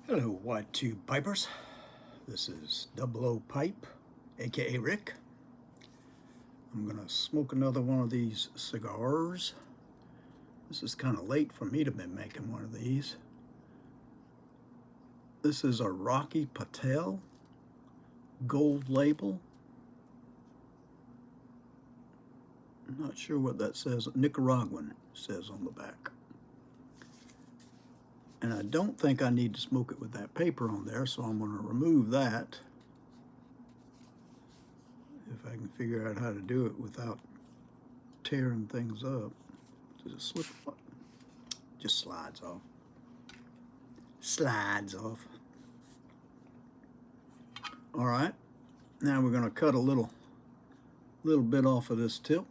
Hello, Wide Tube Pipers. This is Double O Pipe, aka Rick. I'm gonna smoke another one of these cigars. This is kind of late for me to be making one of these. This is a Rocky Patel gold label. I'm not sure what that says. Nicaraguan says on the back. And I don't think I need to smoke it with that paper on there, so I'm going to remove that. If I can figure out how to do it without tearing things up. Does it slip? Just slides off. Slides off. All right. Now we're going to cut a little bit off of this tip.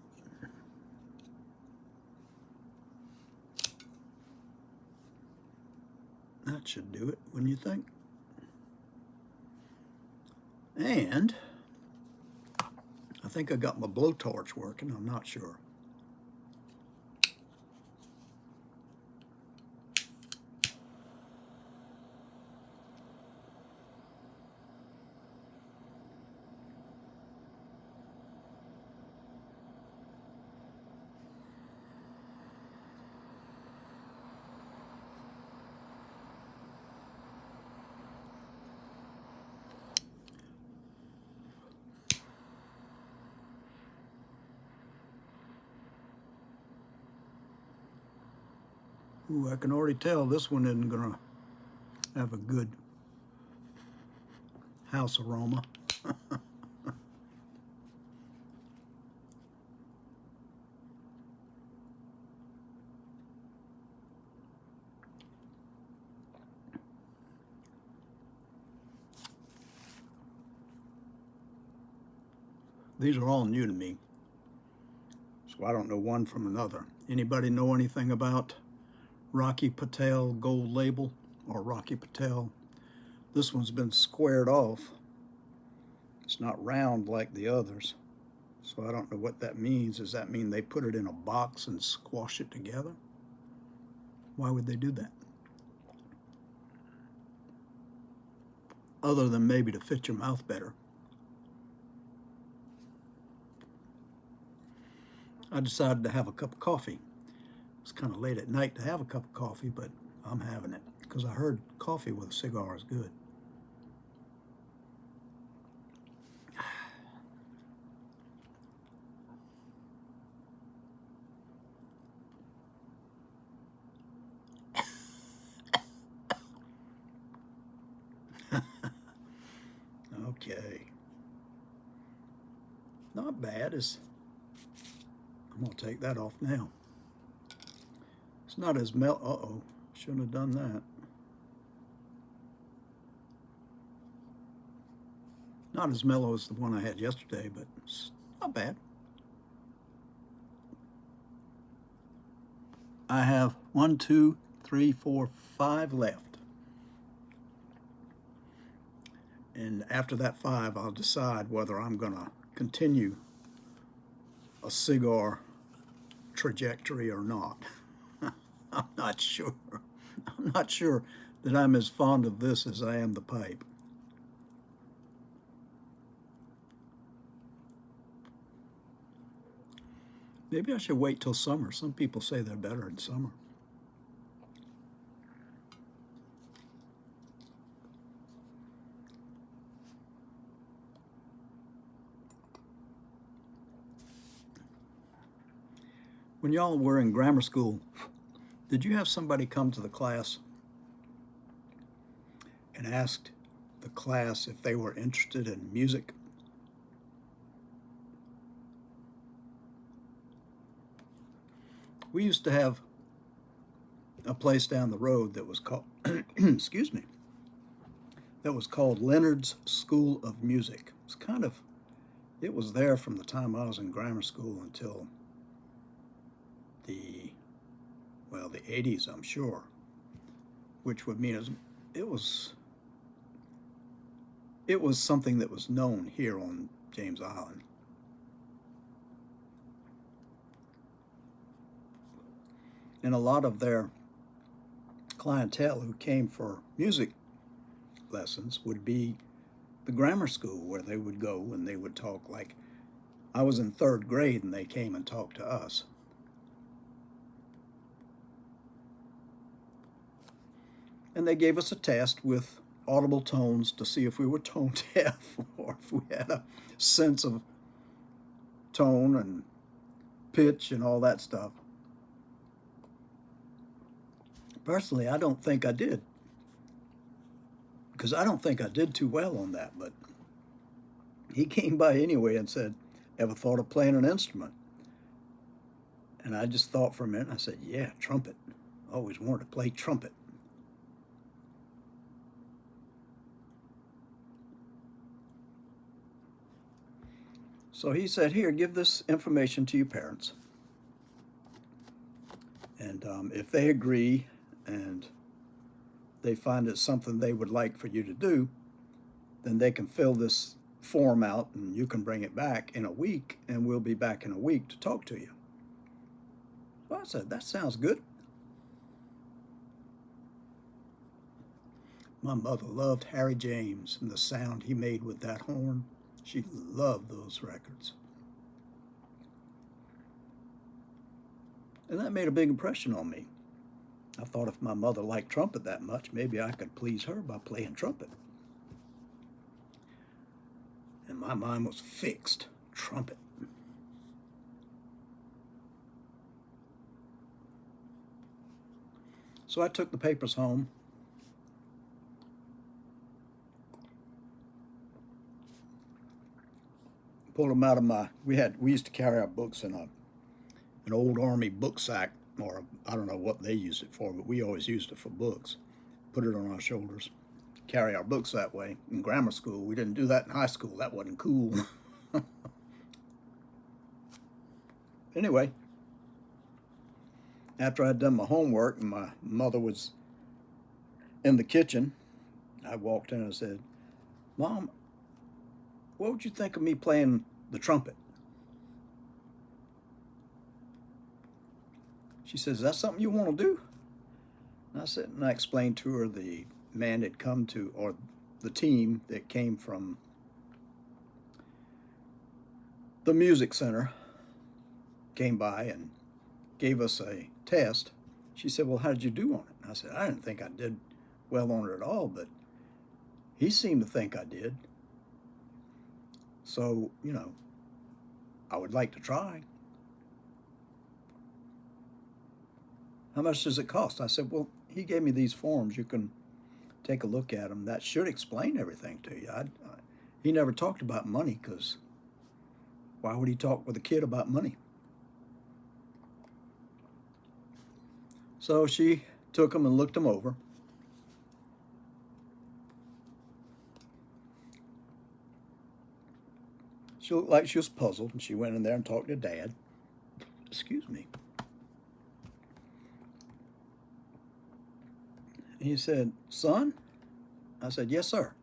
That should do it, wouldn't you think? And I think I got my blowtorch working. I'm not sure. Ooh, I can already tell this one isn't gonna have a good house aroma. These are all new to me, so I don't know one from another. Anybody know anything about Rocky Patel gold label or Rocky Patel? This one's been squared off. It's not round like the others, so I don't know what that means. Does that mean they put it in a box and squash it together? Why would they do that? Other than maybe to fit your mouth better. I decided to have a cup of coffee. It's kind of late at night to have a cup of coffee, but I'm having it because I heard coffee with a cigar is good. Okay. Not bad. I'm going to take that off now. It's not as uh-oh, shouldn't have done that. Not as mellow as the one I had yesterday, but it's not bad. I have 1, 2, 3, 4, 5 left. And after that 5, I'll decide whether I'm going to continue a cigar trajectory or not. I'm not sure. I'm not sure that I'm as fond of this as I am the pipe. Maybe I should wait till summer. Some people say they're better in summer. When y'all were in grammar school, did you have somebody come to the class and asked the class if they were interested in music? We used to have a place down the road that was called, excuse me, that was called Leonard's School of Music. It was there from the time I was in grammar school until the 80s, I'm sure, which would mean it was something that was known here on James Island. And a lot of their clientele who came for music lessons would be the grammar school, where they would go and they would talk. Like, I was in third grade and they came and talked to us. And they gave us a test with audible tones to see if we were tone deaf or if we had a sense of tone and pitch and all that stuff. Personally, I don't think I did, because I don't think I did too well on that. But he came by anyway and said, "Ever thought of playing an instrument?" And I just thought for a minute. I said, "Yeah, trumpet. I always wanted to play trumpet." So he said, "Here, give this information to your parents. And if they agree and they find it's something they would like for you to do, then they can fill this form out and you can bring it back in a week, and we'll be back in a week to talk to you." Well, I said, "That sounds good." My mother loved Harry James and the sound he made with that horn. She loved those records. And that made a big impression on me. I thought if my mother liked trumpet that much, maybe I could please her by playing trumpet. And my mind was fixed. Trumpet. So I took the papers home. Pulled them out of we used to carry our books in an old army book sack, or I don't know what they used it for, but we always used it for books. Put it on our shoulders, carry our books that way. In grammar school, we didn't do that. In high school, that wasn't cool. Anyway, after I'd done my homework and my mother was in the kitchen, I walked in and said, "Mom, what would you think of me playing the trumpet?" She says, "Is that something you want to do?" And I explained to her the man had come to, or the team that came from the music center came by and gave us a test. She said, "Well, how did you do on it?" And I said, "I didn't think I did well on it at all, but he seemed to think I did. So, I would like to try." "How much does it cost?" I said, "Well, he gave me these forms. You can take a look at them. That should explain everything to you." He never talked about money, because why would he talk with a kid about money? So she took them and looked them over. She looked like she was puzzled, and she went in there and talked to Dad. Excuse me. He said, "Son?" I said, "Yes, sir."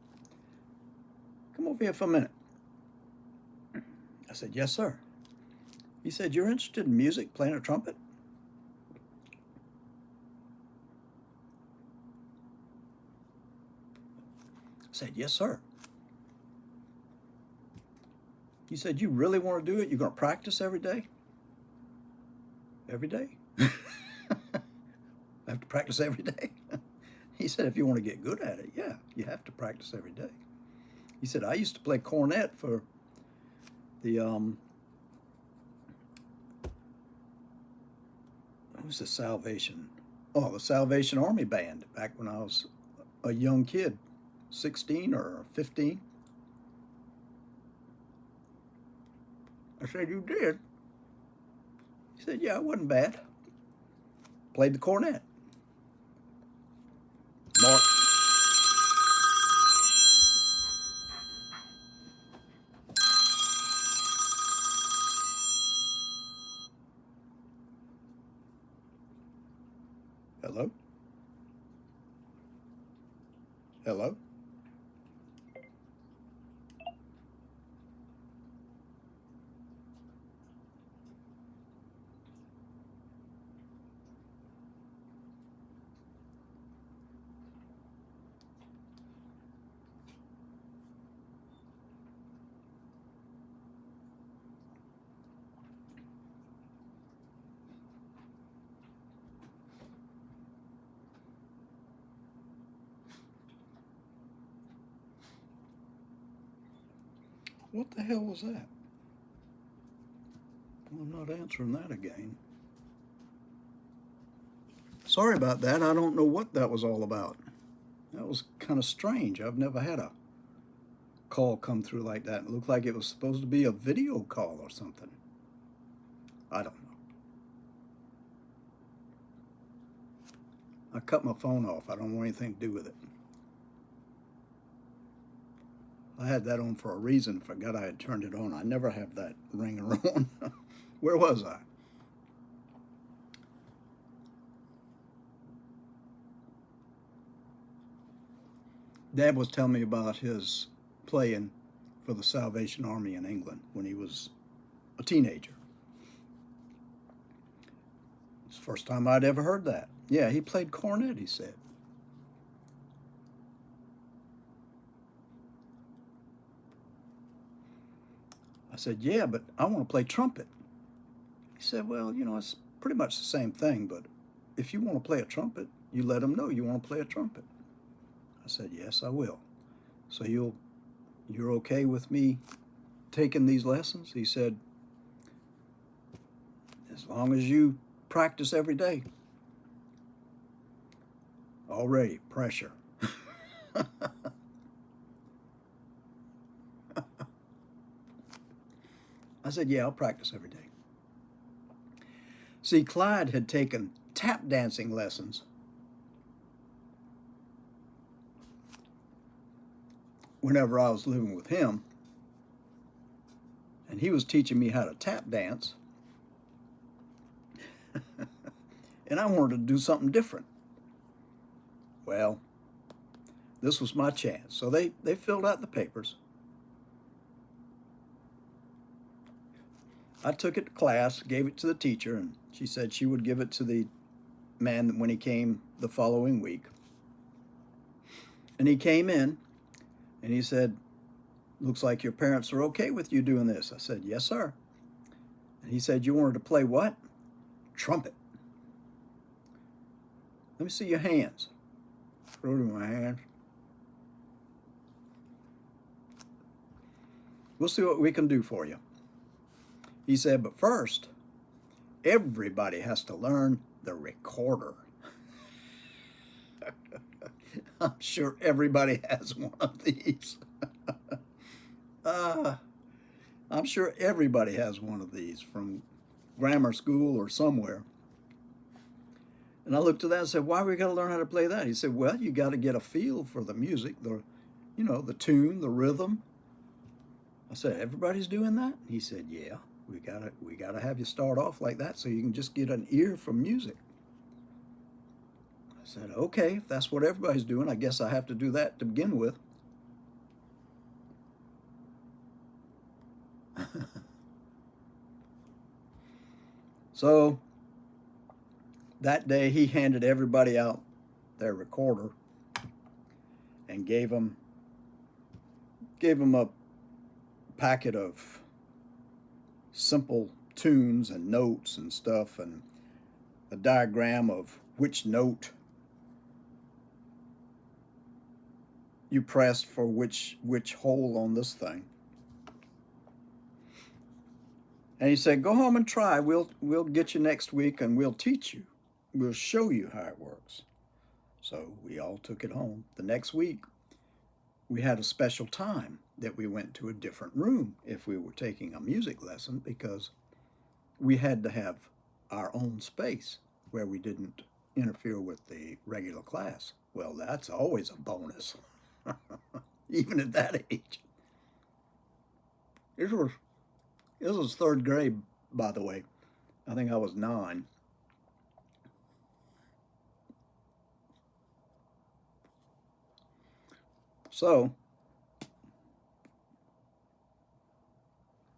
"Come over here for a minute." I said, "Yes, sir." He said, "You're interested in music, playing a trumpet?" I said, "Yes, sir." He said, "You really want to do it? You're going to practice every day?" "Every day?" "I have to practice every day?" He said, "If you want to get good at it, yeah, you have to practice every day." He said, "I used to play cornet for the, what was the Salvation? Oh, the Salvation Army Band back when I was a young kid, 16 or 15. I said, "You did?" He said, "Yeah, it wasn't bad. Played the cornet." Mark. Hello? Hello? What the hell was that? I'm not answering that again. Sorry about that. I don't know what that was all about. That was kind of strange. I've never had a call come through like that. It looked like it was supposed to be a video call or something. I don't know. I cut my phone off. I don't want anything to do with it. I had that on for a reason. Forgot I had turned it on. I never have that ringer on. Where was I? Dad was telling me about his playing for the Salvation Army in England when he was a teenager. It's the first time I'd ever heard that. Yeah, he played cornet, he said. I said, yeah, but I want to play trumpet. He said, well, it's pretty much the same thing, but if you want to play a trumpet, you let them know you want to play a trumpet. I said, yes, I will. So you're okay with me taking these lessons? He said, as long as you practice every day. Already, pressure. I said, yeah, I'll practice every day. See, Clyde had taken tap dancing lessons whenever I was living with him, and he was teaching me how to tap dance, and I wanted to do something different. Well, this was my chance. So they filled out the papers. I took it to class, gave it to the teacher, and she said she would give it to the man when he came the following week. And he came in, and he said, looks like your parents are okay with you doing this. I said, yes, sir. And he said, you wanted to play what? Trumpet. Let me see your hands. Throw it in my hands. We'll see what we can do for you. He said, but first, everybody has to learn the recorder. I'm sure everybody has one of these. I'm sure everybody has one of these from grammar school or somewhere. And I looked at that and said, why we got to learn how to play that? He said, well, you got to get a feel for the music, the tune, the rhythm. I said, everybody's doing that? He said, yeah, we gotta have you start off like that so you can just get an ear for music. I said, okay, if that's what everybody's doing, I guess I have to do that to begin with. So that day he handed everybody out their recorder and gave them a packet of simple tunes and notes and stuff, and a diagram of which note you pressed for which hole on this thing. And he said, go home and try. We'll get you next week and we'll teach you. We'll show you how it works. So we all took it home. The next week, we had a special time that we went to a different room if we were taking a music lesson, because we had to have our own space where we didn't interfere with the regular class. Well, that's always a bonus, even at that age. This was third grade, by the way. I think I was 9. So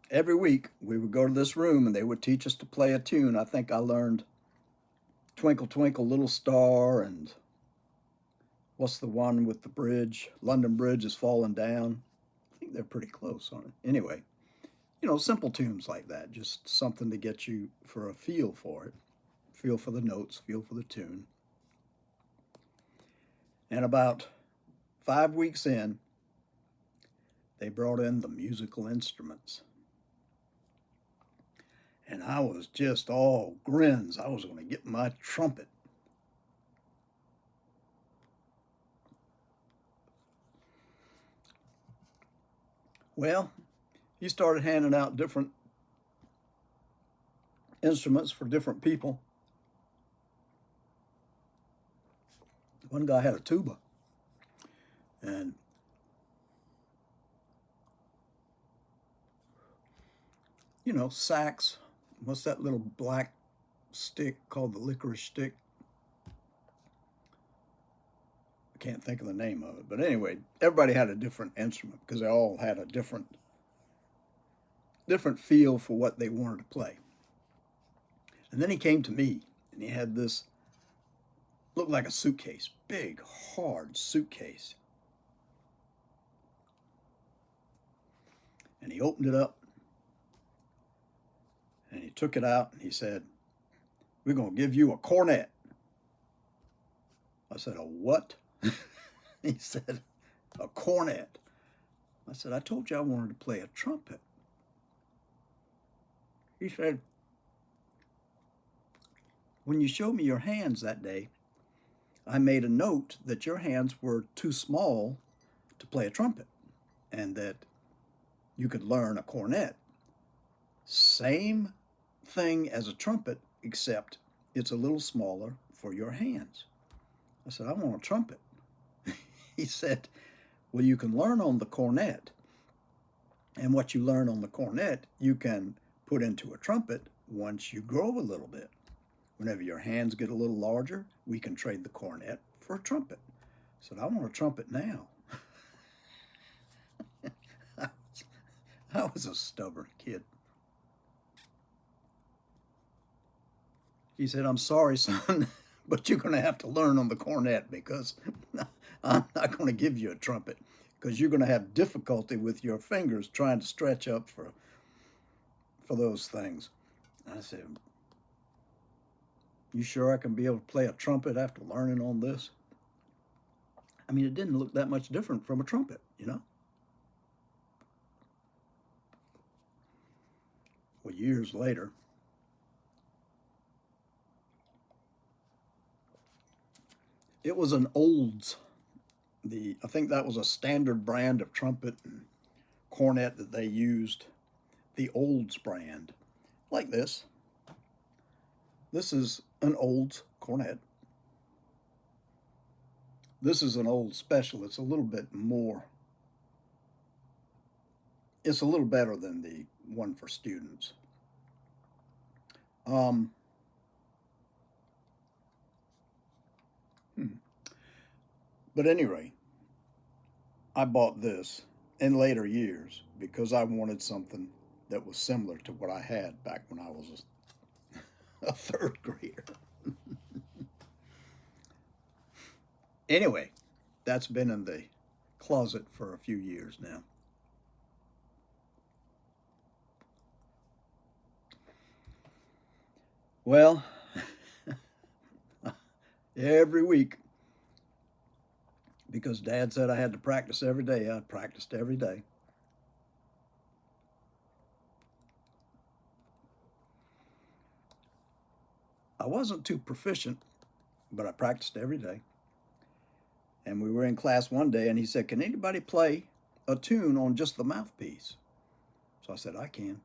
every week we would go to this room and they would teach us to play a tune. I think I learned Twinkle Twinkle Little Star, and what's the one with the bridge? London Bridge is falling down. I think they're pretty close on it. Anyway, simple tunes like that, just something to get you for a feel for it, feel for the notes, feel for the tune. And about 5 weeks in, they brought in the musical instruments. And I was just all grins. I was going to get my trumpet. Well, he started handing out different instruments for different people. One guy had a tuba. And you know, sax. What's that little black stick called the licorice stick? I can't think of the name of it. But anyway, everybody had a different instrument because they all had a different feel for what they wanted to play. And then he came to me and he had this, looked like a suitcase, big, hard suitcase. And he opened it up and he took it out and he said, "We're going to give you a cornet." I said, "A what?" He said, "A cornet." I said, "I told you I wanted to play a trumpet." He said, "When you showed me your hands that day, I made a note that your hands were too small to play a trumpet and that you could learn a cornet. Same thing as a trumpet, except it's a little smaller for your hands." I said, "I want a trumpet." He said, "Well, you can learn on the cornet. And what you learn on the cornet, you can put into a trumpet once you grow a little bit. Whenever your hands get a little larger, we can trade the cornet for a trumpet." I said, "I want a trumpet now." I was a stubborn kid. He said, "I'm sorry, son, but you're going to have to learn on the cornet because I'm not going to give you a trumpet because you're going to have difficulty with your fingers trying to stretch up for those things." I said, "You sure I can be able to play a trumpet after learning on this?" I mean, it didn't look that much different from a trumpet, you know? Well, years later, it was an Olds. I think that was a standard brand of trumpet and cornet that they used, the Olds brand, like this. This is an Olds cornet. This is an Olds Special. It's a little bit more, it's a little better than the one for students. Um, but anyway, I bought this in later years because I wanted something that was similar to what I had back when I was a third grader. Anyway, that's been in the closet for a few years now. Well, every week, because Dad said I had to practice every day, I practiced every day. I wasn't too proficient, but I practiced every day. And we were in class one day, and he said, "Can anybody play a tune on just the mouthpiece?" So I said, "I can."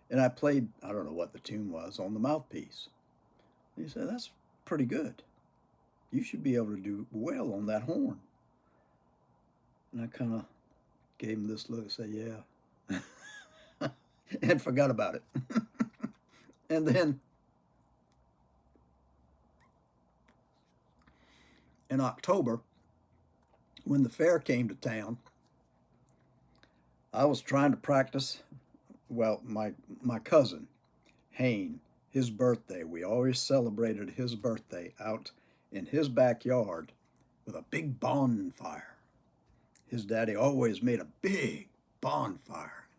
And I played, I don't know what the tune was, on the mouthpiece. And he said, "That's pretty good. You should be able to do well on that horn." And I kind of gave him this look and said, "Yeah." And forgot about it. And then in October, when the fair came to town, I was trying to practice. Well, my cousin, Hayne, his birthday, we always celebrated his birthday out in his backyard with a big bonfire. His daddy always made a big bonfire.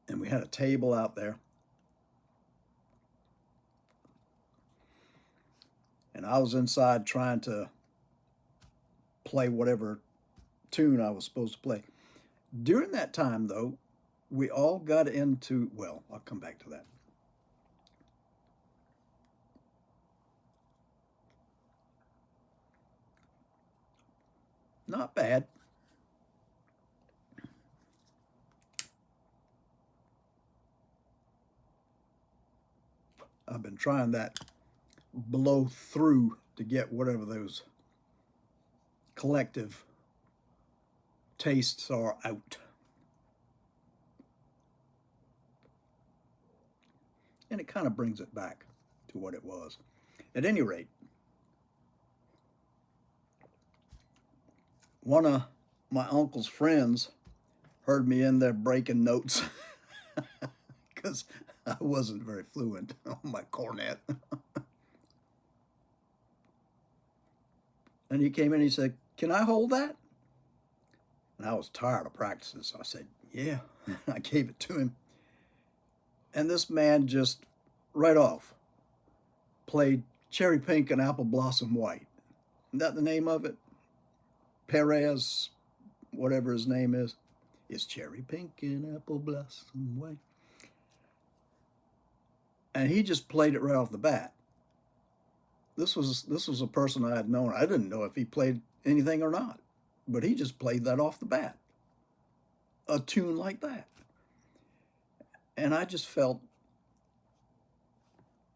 And we had a table out there. And I was inside trying to play whatever tune I was supposed to play. During that time, though, we all got into, well, I'll come back to that. Not bad. I've been trying that blow through to get whatever those collective tastes are out. And it kind of brings it back to what it was. At any rate, one of my uncle's friends heard me in there breaking notes because I wasn't very fluent on my cornet. And he came in and he said, "Can I hold that?" And I was tired of practicing, so I said, "Yeah." I gave it to him. And this man just right off played Cherry Pink and Apple Blossom White. Isn't that the name of it? Perez, whatever his name is. It's Cherry Pink and Apple Blossom White. And he just played it right off the bat. This was a person I had known. I didn't know if he played anything or not, but he just played that off the bat. A tune like that. And I just felt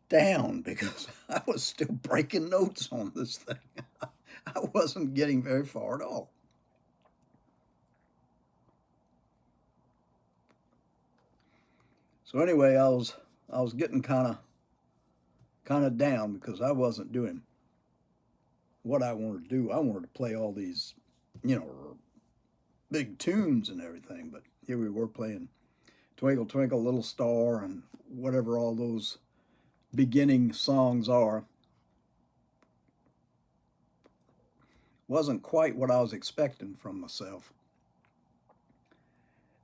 down because I was still breaking notes on this thing. I wasn't getting very far at all. So anyway, I was getting kind of down because I wasn't doing what I wanted to do. I wanted to play all these, big tunes and everything, but here we were playing Twinkle Twinkle Little Star and whatever all those beginning songs are. Wasn't quite what I was expecting from myself.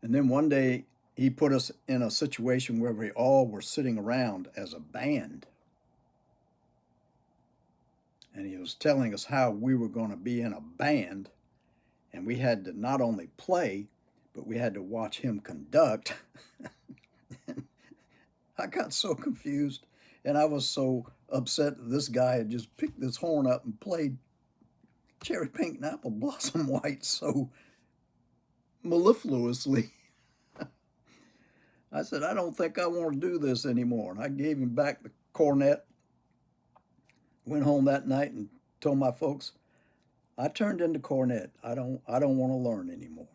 And then one day he put us in a situation where we all were sitting around as a band. And he was telling us how we were going to be in a band, and we had to not only play, but we had to watch him conduct. I got so confused, and I was so upset that this guy had just picked this horn up and played Cherry Pink and Apple Blossom White so mellifluously. I said, "I don't think I want to do this anymore." And I gave him back the cornet, went home that night and told my folks, "I turned into cornet. I don't want to learn anymore."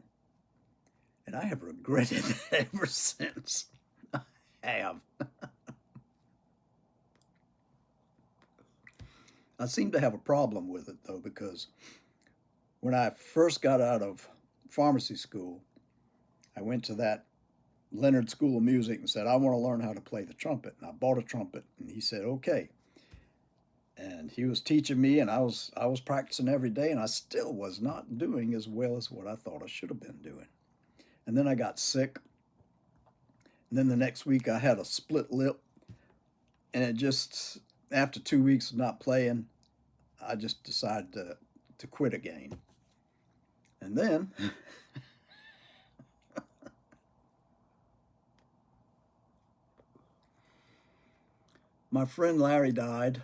And I have regretted that ever since. I have. I seem to have a problem with it, though, because when I first got out of pharmacy school, I went to that Leonard School of Music and said, "I want to learn how to play the trumpet." And I bought a trumpet, and he said, "Okay." And he was teaching me, and I was practicing every day, and I still was not doing as well as what I thought I should have been doing. And then I got sick. And then the next week I had a split lip, and it just, after 2 weeks of not playing, I just decided to quit again. And then my friend Larry died,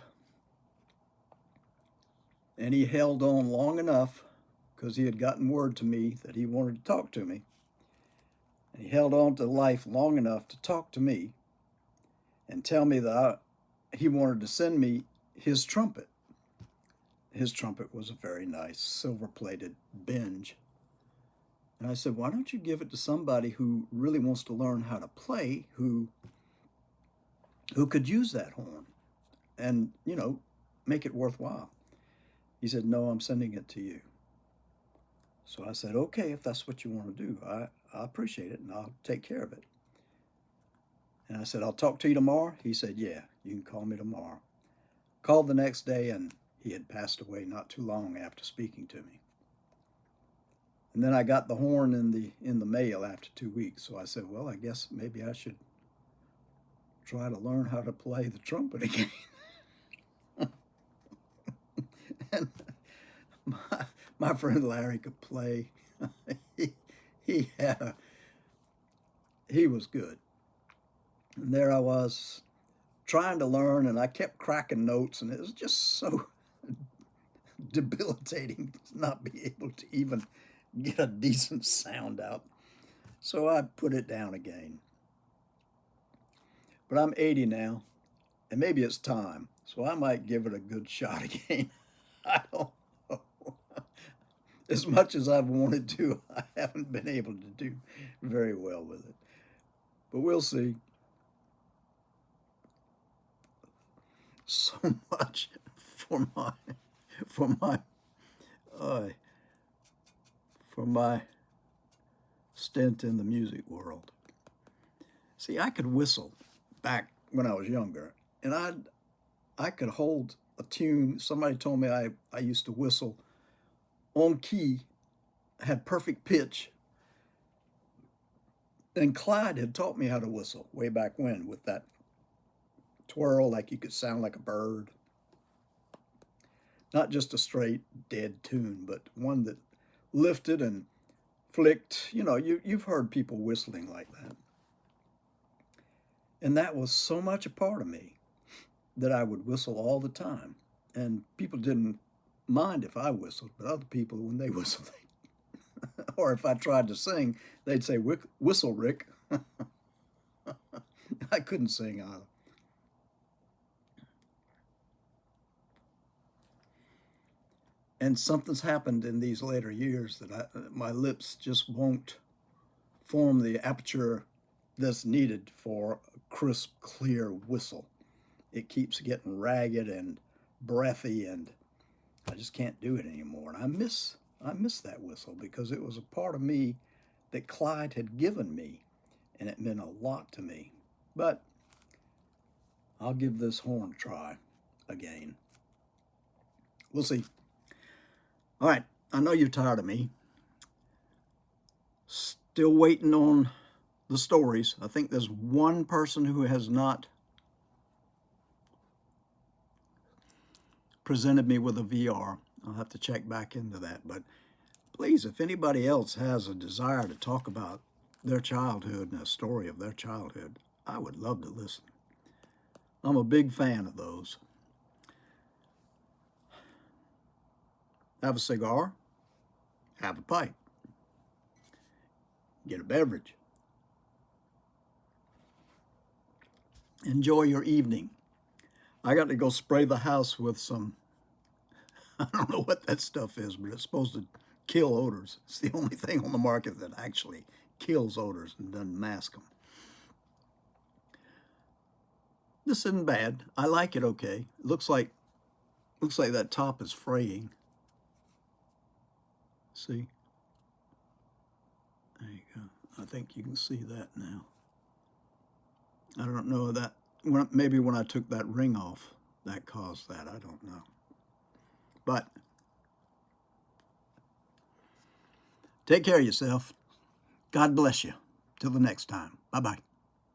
and he held on long enough because he had gotten word to me that he wanted to talk to me. And he held on to life long enough to talk to me and tell me that he wanted to send me his trumpet. His trumpet was a very nice silver-plated Binge. And I said, "Why don't you give it to somebody who really wants to learn how to play, who could use that horn and, make it worthwhile?" He said, "No, I'm sending it to you." So I said, "Okay, if that's what you want to do, I appreciate it, and I'll take care of it." And I said, "I'll talk to you tomorrow." He said, "Yeah, you can call me tomorrow." Called the next day, and he had passed away not too long after speaking to me. And then I got the horn in the mail after 2 weeks. So I said, "Well, I guess maybe I should try to learn how to play the trumpet again." And my friend Larry could play. he, he had a, he was good. And there I was trying to learn, and I kept cracking notes, and it was just so debilitating to not be able to even get a decent sound out. So I put it down again. But I'm 80 now, and maybe it's time. So I might give it a good shot again. I don't know. As much as I've wanted to, I haven't been able to do very well with it. But we'll see. So much for my for my uh, for my stint in the music world. See, I could whistle back when I was younger, and I could hold a tune. Somebody told me I used to whistle on key, had perfect pitch. And Clyde had taught me how to whistle way back when with that twirl, like you could sound like a bird. Not just a straight dead tune, but one that lifted and flicked. You know, you've heard people whistling like that. And that was so much a part of me that I would whistle all the time. And people didn't mind if I whistled, but other people, when they whistled, or if I tried to sing, they'd say, "Whistle, Rick." I couldn't sing either. And something's happened in these later years that my lips just won't form the aperture that's needed for a crisp, clear whistle. It keeps getting ragged and breathy, and I just can't do it anymore. And I miss that whistle because it was a part of me that Clyde had given me, and it meant a lot to me. But I'll give this horn a try again. We'll see. All right, I know you're tired of me. Still waiting on the stories. I think there's one person who has not presented me with a VR. I'll have to check back into that. But please, if anybody else has a desire to talk about their childhood and a story of their childhood, I would love to listen. I'm a big fan of those. Have a cigar, have a pipe, get a beverage. Enjoy your evening. I got to go spray the house with some, I don't know what that stuff is, but it's supposed to kill odors. It's the only thing on the market that actually kills odors and doesn't mask them. This isn't bad. I like it okay. It looks like that top is fraying. See? There you go. I think you can see that now. I don't know that, maybe when I took that ring off, that caused that. I don't know. But take care of yourself. God bless you. Till the next time. Bye-bye.